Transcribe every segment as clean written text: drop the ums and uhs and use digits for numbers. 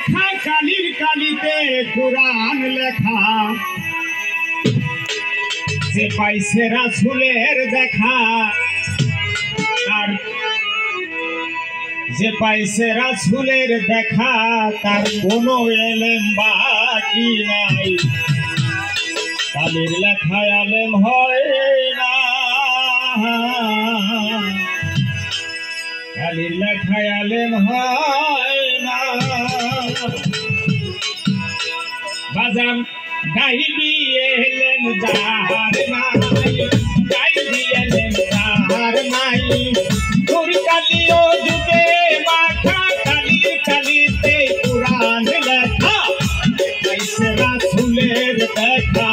লেখা কালির কালিতে কুরআন লেখা যে পাইছে রাসূলের দেখা তার যে পাইছে রাসূলের দেখা তার কোনো এলেম বাকি নাই কালির লেখায় আলেম হয় না কালির লেখায় আলেম হয় না বাজান গাইবি এলেম যার নাই গাইবি এলেম যার নাই তোর কালিও যুগে মাথা কালির কালিতে কুরআন লেখা পাইছে রাসূলের দেখা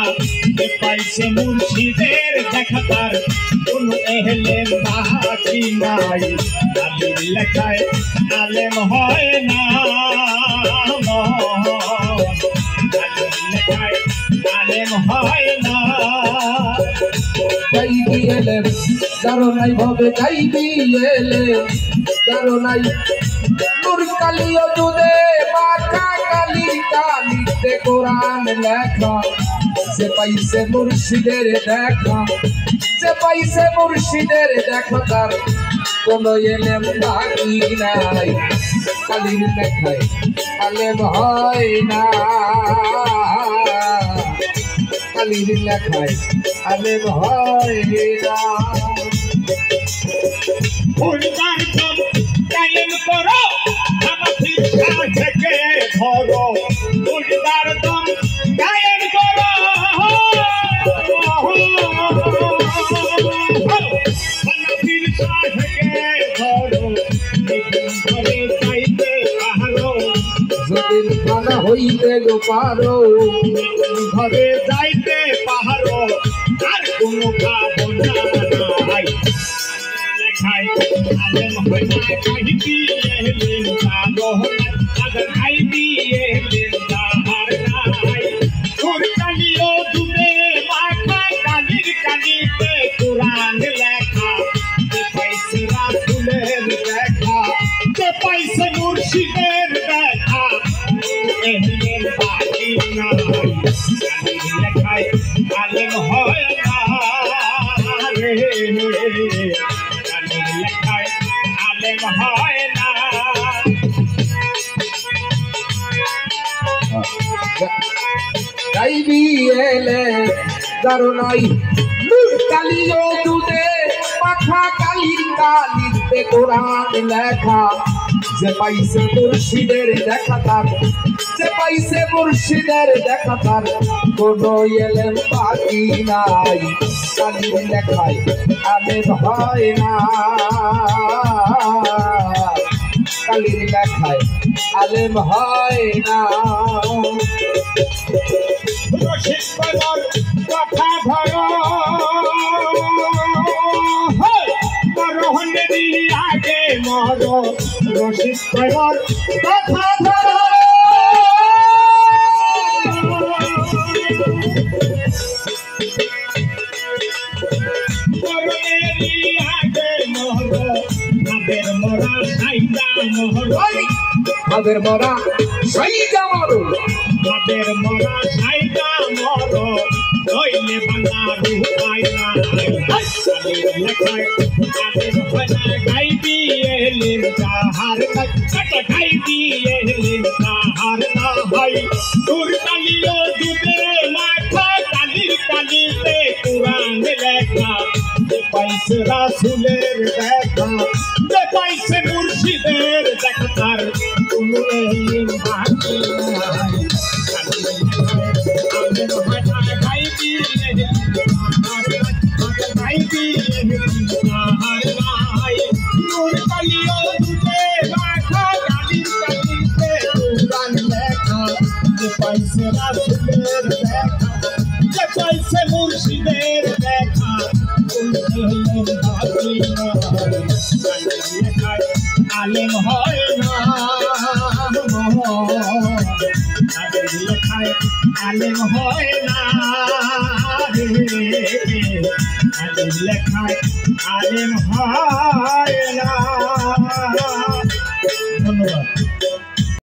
পাইছে মুর্শিদের দেখা তার কোনো এলেম বাকি নাই কালির লেখায় আলেম হয় না আলেম হয় না গাইবি এলেম যার নাই ভবে গাইবি এলেম যার নাই নূর কালিও যুগে মাথা কালি কালিতে কুরআন লেখা যে পাইছে মুর্শিদের দেখা যে পাইছে মুর্শিদের দেখা তার কোনো এলেম বাকি নাই কালির লেখায় আলেম হয় না কালির লেখায় আলেম হয় না পরিবার সব কায়েম করো হানাফির থেকে ধরো পরিবার সব কায়েম করো হানাফির থেকে ধরো ঘরে যাইতে পারো যদি খানা হইতে গো পারো ঘরে যাইতে পারো আর কোনো ভাবনা নাই লেখায় আলেম হয় না গাইবি এলেম যার নাই গাইবি এলেম যার নাই তোর কালিও ডুবে মাথা কালির কালিতে কুরআন লেখা যে পাইছে রাসূলের দেখা যে পাইছে মুর্শিদের দেখা এলেম বাকি নাই কালির লেখায় আলেম হয় না রে কালির লেখায় আলেম হয় না গাইবি এলেম যার নাই নূর কালিও যুগে মাথা কালির কালিতে কুরআন লেখা যে পাইছে মুর্শিদের দেখা তার যে পাইছে মুর্শিদের দেখা তার কোনো এলেম বাকি নাই কালির লেখায় আলেম হয় না কালির লেখায় আলেম হয় না রশিদ কবর কথা ধরো মরহনেরই আগে মরো রশিদ কবর কথা ধরো মরহনেরই আগে মরো নাবের মরা সাইদা মরো তাদের মরা সাইদা মরো তাদের মরা সাইদা মরো নইলে বাংলা রূপ পায় না কালির লেখায় আলেম হয় না গাইবি এলেম যার নাই গাইবি এলেম যার না হয় তোর কালিও ডুবে মাথা কালির কালিতে কুরআন লেখা যে পাইছে রাসূলের দেখা যে পাইছে মুর্শিদের দেখা তার কোনো এলেম বাকি নাই কালির লেখায় আলেম হয় না গাইবি এলেম গাইবি এলেম যার নাই নূর কালিও ডুবে মাথা কালির কালিতে কুরআন লেখা যে পাইছে রাসূলের দেখা যে পাইছে মুর্শিদের দেখা কোনো এলেম বাকি নাই কালির লেখায় আলেম হয় না কালির লেখায় আলেম হয় না রে কালির লেখায় আলেম হয় না।